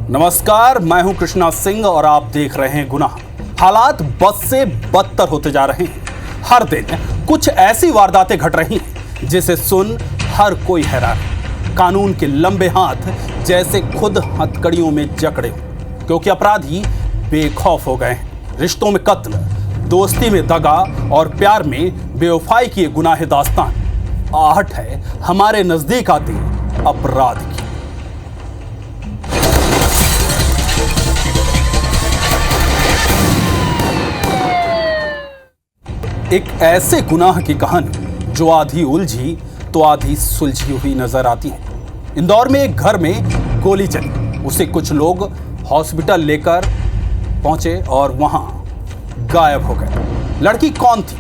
नमस्कार, मैं हूं कृष्णा सिंह और आप देख रहे हैं गुनाह। हालात बद से बदतर होते जा रहे हैं। हर दिन कुछ ऐसी वारदातें घट रही हैं जिसे सुन हर कोई हैरान। कानून के लंबे हाथ जैसे खुद हथकड़ियों में जकड़े हों, क्योंकि अपराधी बेखौफ हो गए हैं। रिश्तों में कत्ल, दोस्ती में दगा और प्यार में बेवफाई की ये गुनाह दास्तान आहट है हमारे नजदीक आते अपराध की। एक ऐसे गुनाह की कहानी जो आधी उलझी तो आधी सुलझी हुई नजर आती है। इंदौर में एक घर में गोली चली, उसे कुछ लोग हॉस्पिटल लेकर पहुंचे और वहां गायब हो गए। लड़की कौन थी,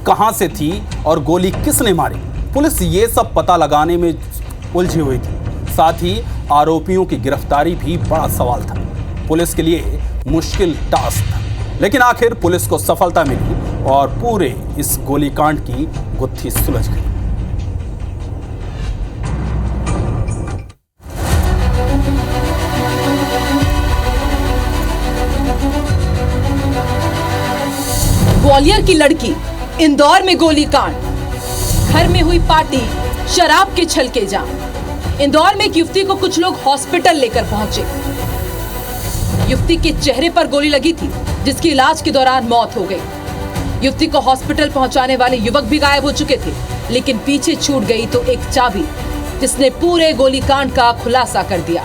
कहां से थी और गोली किसने मारी, पुलिस ये सब पता लगाने में उलझी हुई थी। साथ ही आरोपियों की गिरफ्तारी भी बड़ा सवाल था। पुलिस के लिए मुश्किल टास्क था, लेकिन आखिर पुलिस को सफलता मिली और पूरे इस गोलीकांड की गुत्थी सुलझ गई। ग्वालियर की लड़की, इंदौर में गोलीकांड, घर में हुई पार्टी, शराब के छलके जाम। इंदौर में एक युवती को कुछ लोग हॉस्पिटल लेकर पहुंचे। युवती के चेहरे पर गोली लगी थी, जिसकी इलाज के दौरान मौत हो गई। युवती को हॉस्पिटल पहुंचाने वाले युवक भी गायब हो चुके थे, लेकिन पीछे छूट गई तो एक चाबी, जिसने पूरे गोलीकांड का खुलासा कर दिया।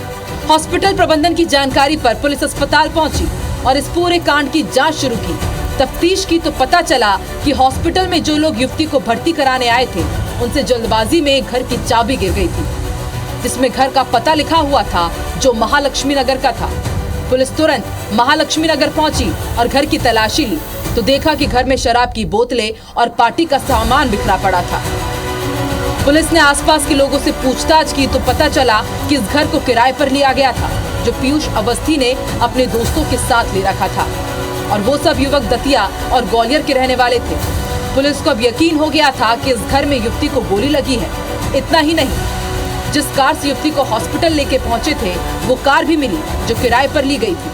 हॉस्पिटल प्रबंधन की जानकारी पर पुलिस अस्पताल पहुंची और इस पूरे कांड की जांच शुरू की। तफ्तीश की तो पता चला कि हॉस्पिटल में जो लोग युवती को भर्ती कराने आए थे, उनसे जल्दबाजी में घर की चाबी गिर गई थी, जिसमें घर का पता लिखा हुआ था, जो महालक्ष्मी नगर का था। पुलिस तुरंत महालक्ष्मी नगर पहुंची और घर की तलाशी ली तो देखा कि घर में शराब की बोतलें और पार्टी का सामान बिखरा पड़ा था। पुलिस ने आसपास के लोगों से पूछताछ की तो पता चला कि इस घर को किराए पर लिया गया था, जो पीयूष अवस्थी ने अपने दोस्तों के साथ ले रखा था, और वो सब युवक दतिया और ग्वालियर के रहने वाले थे। पुलिस को अब यकीन हो गया था कि इस घर में युवती को गोली लगी है। इतना ही नहीं, जिस कार से युवती को हॉस्पिटल लेके पहुंचे थे, वो कार भी मिली जो किराए पर ली गई थी।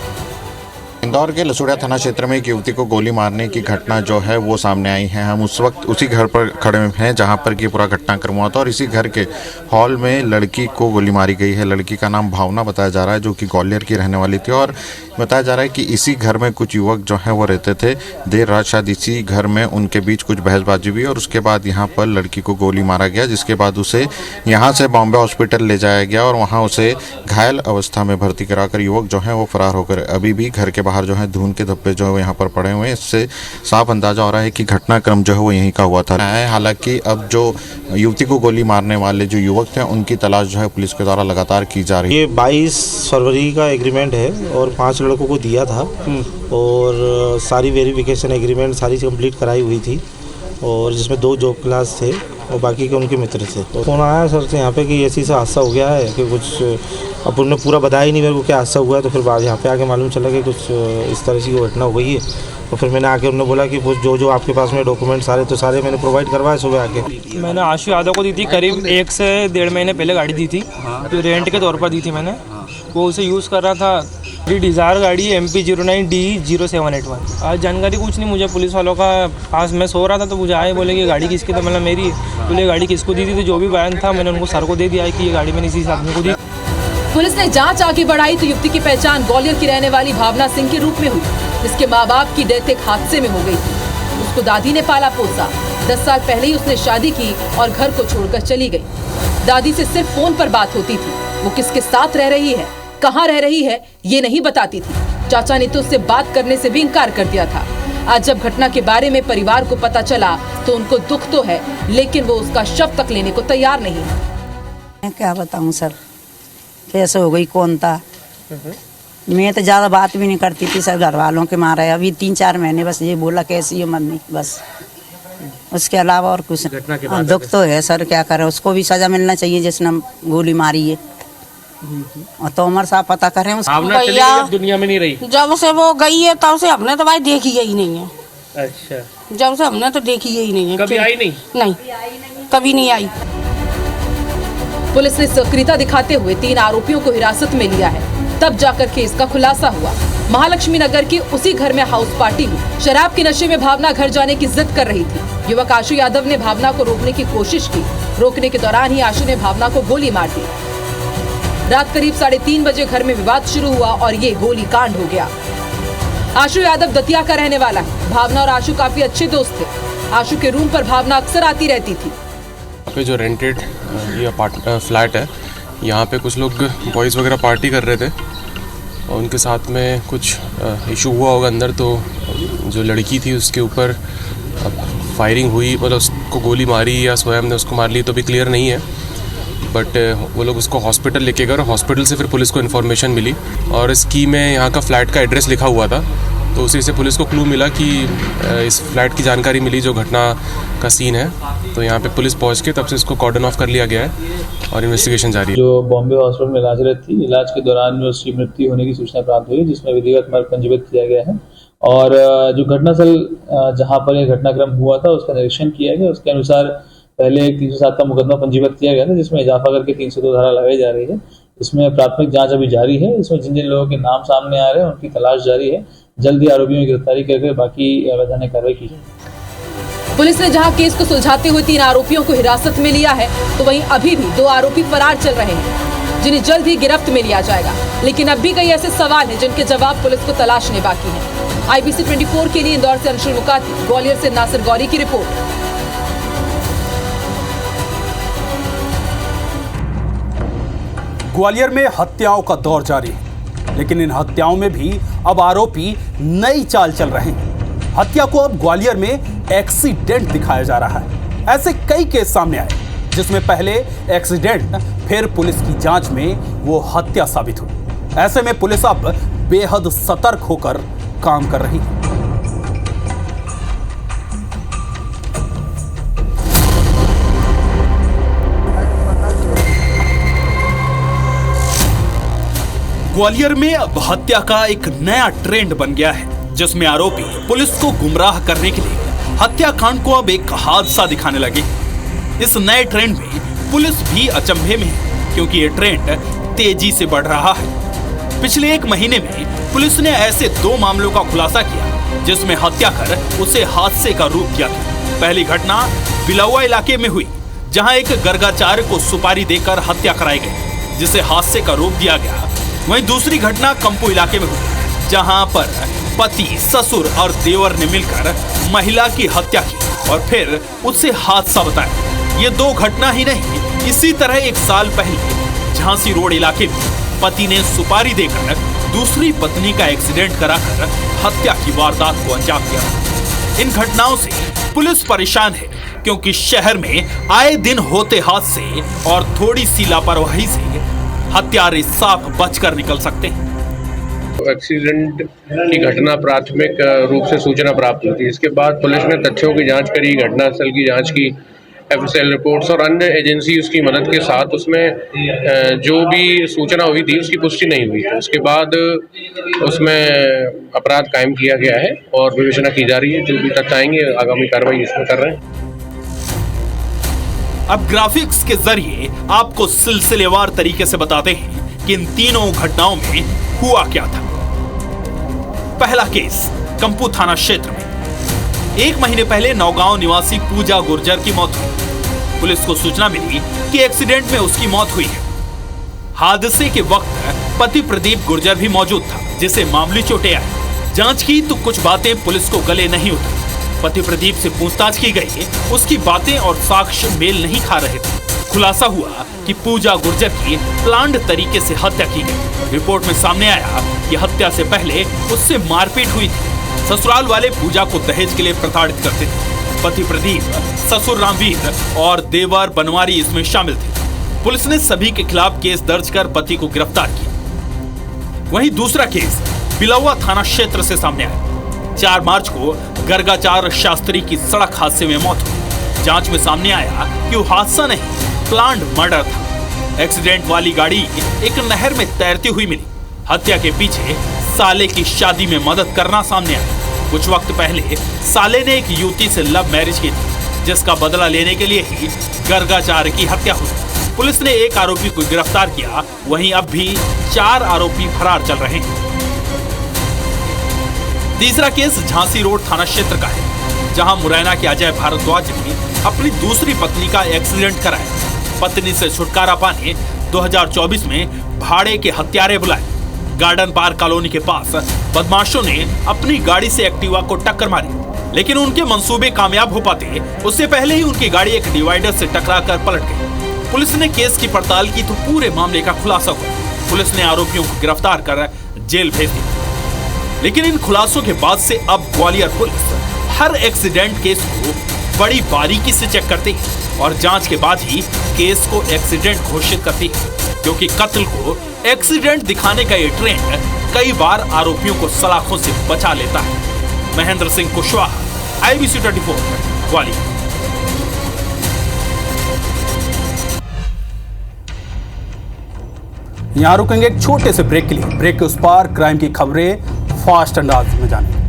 इंदौर के लसुड़िया थाना क्षेत्र में एक युवती को गोली मारने की घटना जो है वो सामने आई है। हम उस वक्त उसी घर पर खड़े हैं जहां पर कि पूरा घटनाक्रम हुआ था और इसी घर के हॉल में लड़की को गोली मारी गई है। लड़की का नाम भावना बताया जा रहा है, जो कि ग्वालियर की रहने वाली थी, और बताया जा रहा है कि इसी घर में कुछ युवक जो है वो रहते थे। देर रात शायद इसी घर में उनके बीच कुछ बहसबाजी हुई और उसके बाद यहाँ पर लड़की को गोली मारा गया, जिसके बाद उसे यहाँ से बॉम्बे हॉस्पिटल ले जाया गया और वहाँ उसे घायल अवस्था में भर्ती कराकर युवक जो है वो फरार होकर अभी भी घर के बाहर जो है धून के धब्बे जो है यहाँ पर पड़े हुए हैं। इससे साफ अंदाजा हो रहा है कि घटनाक्रम जो है वो यहीं का हुआ था। हालांकि अब जो युवती को गोली मारने वाले जो युवक थे, उनकी तलाश जो है पुलिस के द्वारा लगातार की जा रही है। ये 22 फरवरी का एग्रीमेंट है और 5 लड़कों को दिया था और सारी वेरिफिकेशन एग्रीमेंट सारी कंप्लीट कराई हुई थी, और जिसमें 2 जॉब क्लास थे और बाकी के उनके मित्र थे। तो फोन आया सर से यहाँ पे कि ऐसी से हादसा हो गया है कि कुछ, अब उन्होंने पूरा बताया ही नहीं मेरे को क्या हादसा हुआ है। तो फिर बाद यहाँ पे आके मालूम चला कि कुछ इस तरह की घटना हो गई है। तो फिर मैंने आके उन्होंने बोला कि जो आपके पास में डॉक्यूमेंट सारे तो सारे मैंने प्रोवाइड करवाए सुबह आके। मैंने आशु यादव को दी थी, करीब 1 से 1.5 महीने पहले गाड़ी दी थी, जो रेंट के तौर पर दी थी मैंने। वो उसे यूज़ कर रहा था। डिज़ायर गाड़ी MP09D0781। आज जानकारी कुछ नहीं मुझे पुलिस वालों का पास, मैं सो रहा था तो मुझे आए, बोले कि गाड़ी किसकी, तो मतलब मेरी। बोले गाड़ी किसको दी थी, तो जो भी बयान था मैंने उनको सर को दे दिया कि ये गाड़ी मैंने इसी आदमी को दी। पुलिस ने जांच आगे बढ़ाई तो युवती की पहचान ग्वालियर की रहने वाली भावना सिंह के रूप में हुई, जिसके माँ बाप की डेथ एक हादसे में हो गई थी। उसको दादी ने पाला पोसा। 10 साल पहले ही उसने शादी की और घर को छोड़कर चली गई। दादी से सिर्फ फोन पर बात होती थी। वो किसके साथ रह रही है, कहाँ रह रही है, ये नहीं बताती थी। चाचा ने तो उससे बात करने से भी इनकार कर दिया था। आज जब घटना के बारे में परिवार को पता चला तो उनको दुख तो है, लेकिन वो उसका शव तक लेने को तैयार नहीं है। मैं क्या बताऊं सर, कैसे हो गई, कौन था। मैं तो ज़्यादा बात भी नहीं करती थी सर, घर वालों के मारा है। अभी 3-4 महीने बस ये बोला कैसी है मम्मी, बस उसके अलावा और कुछ। दुख तो है सर, क्या करे, उसको भी सजा मिलना चाहिए जिसने गोली मारी है। और तो उमर साहब पता करें उसको। दुनिया में नहीं रही जब से वो गई है तब से हमने तो भाई देखी ही नहीं है। अच्छा, जब से हमने तो देखी ही नहीं है। कभी आई नहीं? नहीं, कभी नहीं आई। पुलिस ने सक्रियता दिखाते हुए 3 आरोपियों को हिरासत में लिया है। तब जाकर केस का खुलासा हुआ। महालक्ष्मी नगर के उसी घर में हाउस पार्टी हुई। शराब के नशे में भावना घर जाने की जिद कर रही थी। युवक आशु यादव ने भावना को रोकने की कोशिश की। रोकने के दौरान ही आशु ने भावना को गोली मार दी। रात करीब 3:30 बजे घर में विवाद शुरू हुआ और ये गोली कांड हो गया। आशु यादव दतिया का रहने वाला है। भावना और आशु काफी अच्छे दोस्त थे। आशु के रूम पर भावना अक्सर आती रहती थी। यहाँ पे जो रेंटेड ये फ्लैट है, यहाँ पे कुछ लोग बॉयज़ वगैरह पार्टी कर रहे थे और उनके साथ में कुछ इशू हुआ होगा अंदर। तो जो लड़की थी उसके ऊपर फायरिंग हुई, मतलब उसको गोली मारी या स्वयं ने उसको मार ली तो भी क्लियर नहीं है। बट वो लोग उसको हॉस्पिटल लेके गए और हॉस्पिटल से फिर पुलिस को इन्फॉर्मेशन मिली और इस की में यहाँ का फ्लैट का एड्रेस लिखा हुआ था। तो उसी से पुलिस को क्लू मिला कि इस फ्लैट की जानकारी मिली जो घटना का सीन है। तो यहाँ पे पुलिस पहुँच के तब से इसको कॉर्डन ऑफ कर लिया गया है और इन्वेस्टिगेशन जारी है। जो बॉम्बे हॉस्पिटल में इलाजरत थी, इलाज के दौरान उसकी मृत्यु होने की सूचना प्राप्त हुई, जिसमें विधिवत मर्ग पंजीबद्ध किया गया है और जो घटनास्थल जहाँ पर यह घटनाक्रम हुआ था उसका निरीक्षण किया गया। उसके अनुसार पहले 307 का मुकदमा पंजीबद्ध किया गया था, जिसमें इजाफा करके 302 धारा लगाई जा रही है। इसमें प्राथमिक जांच अभी जारी है। इसमें जिन जिन लोगों के नाम सामने आ रहे हैं उनकी तलाश जारी है। जल्दी आरोपियों की गिरफ्तारी करके बाकी वैधानिक कार्रवाई की जाएगी। पुलिस ने जहां केस को सुलझाते हुए 3 आरोपियों को हिरासत में लिया है, तो वहीं अभी भी 2 आरोपी फरार चल रहे हैं, जिन्हें जल्द ही गिरफ्त में लिया जाएगा। लेकिन अब भी कई ऐसे सवाल हैं जिनके जवाब पुलिस को तलाशने बाकी हैं। IBC 24 के लिए इंदौर से अंशुल मुकाती, ग्वालियर से नासिर गौरी की रिपोर्ट। ग्वालियर में हत्याओं का दौर जारी है, लेकिन इन हत्याओं में भी अब आरोपी नई चाल चल रहे हैं। हत्या को अब ग्वालियर में एक्सीडेंट दिखाया जा रहा है। ऐसे कई केस सामने आए जिसमें पहले एक्सीडेंट, फिर पुलिस की जांच में वो हत्या साबित हुई। ऐसे में पुलिस अब बेहद सतर्क होकर काम कर रही है। ग्वालियर में अब हत्या का एक नया ट्रेंड बन गया है, जिसमें आरोपी पुलिस को गुमराह करने के लिए हत्याकांड को अब एक हादसा दिखाने लगे। इस नए ट्रेंड में पुलिस भी अचंभे में है, क्योंकि ये ट्रेंड तेजी से बढ़ रहा है। पिछले 1 महीने में पुलिस ने ऐसे 2 मामलों का खुलासा किया जिसमें हत्या कर उसे हादसे का रूप दिया गया। पहली घटना बिलौआ इलाके में हुई, जहां एक गर्गाचार्य को सुपारी देकर हत्या कराई गई, जिसे हादसे का रूप दिया गया। वहीं दूसरी घटना कंपू इलाके में हुई, जहां पर पति, ससुर और देवर ने मिलकर महिला की हत्या की और फिर उससे हादसा बताया। ये 2 घटना ही नहीं, इसी तरह 1 साल पहले झांसी रोड इलाके में पति ने सुपारी देकर दूसरी पत्नी का एक्सीडेंट कराकर हत्या की वारदात को अंजाम दिया। इन घटनाओं से पुलिस परेशान है, क्योंकि शहर में आए दिन होते हादसे और थोड़ी सी लापरवाही से हत्यारे साफ बचकर निकल सकते हैं। एक्सीडेंट की घटना प्राथमिक रूप से सूचना प्राप्त हुई थी। इसके बाद पुलिस ने तथ्यों की जांच करी, घटनास्थल की जांच की, FSL रिपोर्ट्स और अन्य एजेंसी उसकी मदद के साथ उसमें जो भी सूचना हुई थी उसकी पुष्टि नहीं हुई थी। उसके बाद उसमें अपराध कायम किया गया है और विवेचना की जा रही है। जो भी तथ्य आएंगे आगामी कार्रवाई इसमें कर रहे हैं। अब ग्राफिक्स के जरिए आपको सिलसिलेवार तरीके से बताते हैं कि इन तीनों घटनाओं में हुआ क्या था। पहला केस कंपू थाना क्षेत्र में 1 महीने पहले नौगांव निवासी पूजा गुर्जर की मौत हुई। पुलिस को सूचना मिली कि एक्सीडेंट में उसकी मौत हुई है। हादसे के वक्त पति प्रदीप गुर्जर भी मौजूद था, जिसे मामूली चोटें आई। जांच की तो कुछ बातें पुलिस को गले नहीं उतरी। पति प्रदीप से पूछताछ की गई, उसकी बातें और साक्ष्य मेल नहीं खा रहे थे। खुलासा हुआ कि पूजा गुर्जर की प्लान्ड तरीके से हत्या की गई। रिपोर्ट में सामने आया कि हत्या से पहले उससे मारपीट हुई थी। ससुराल वाले पूजा को दहेज के लिए प्रताड़ित करते थे। पति प्रदीप, ससुर रामवीर और देवर बनवारी इसमें शामिल थे। पुलिस ने सभी के खिलाफ केस दर्ज कर पति को गिरफ्तार किया। वहीं दूसरा केस बिलौआ थाना क्षेत्र से सामने आया। 4 मार्च को गर्गाचार्य शास्त्री की सड़क हादसे में मौत हुई। जांच में सामने आया कि वो हादसा नहीं, प्लान्ड मर्डर था। एक्सीडेंट वाली गाड़ी एक नहर में तैरती हुई मिली। हत्या के पीछे साले की शादी में मदद करना सामने आया। कुछ वक्त पहले साले ने एक युवती से लव मैरिज की थी, जिसका बदला लेने के लिए ही गर्गाचार्य की हत्या हुई। पुलिस ने एक आरोपी को गिरफ्तार किया वहीं अब भी 4 आरोपी फरार चल रहे हैं। तीसरा केस झांसी रोड थाना क्षेत्र का है, जहां मुरैना के अजय भारद्वाज ने अपनी दूसरी पत्नी का एक्सीडेंट कराया। पत्नी से छुटकारा पाने 2024 में भाड़े के हत्यारे बुलाए। गार्डन पार्क कॉलोनी के पास बदमाशों ने अपनी गाड़ी से एक्टिवा को टक्कर मारी, लेकिन उनके मंसूबे कामयाब हो पाते उससे पहले ही उनकी गाड़ी एक डिवाइडर से टकराकर पलट गई। पुलिस ने केस की पड़ताल की तो पूरे मामले का खुलासा हुआ। पुलिस ने आरोपियों को गिरफ्तार कर जेल भेज दिया। लेकिन इन खुलासों के बाद से अब ग्वालियर पुलिस हर एक्सीडेंट केस को बड़ी बारीकी से चेक करती है और जांच के बाद ही केस को एक्सीडेंट घोषित करती है, क्योंकि कत्ल को एक्सीडेंट दिखाने का ये ट्रेंड कई बार आरोपियों को सलाखों से बचा लेता है। महेंद्र सिंह कुशवाहा, IBC 24, ग्वालियर। यहां रुकेंगे एक छोटे से ब्रेक के लिए। ब्रेक के उस पार क्राइम की खबरें फास्ट अंदाज में जानेंगे।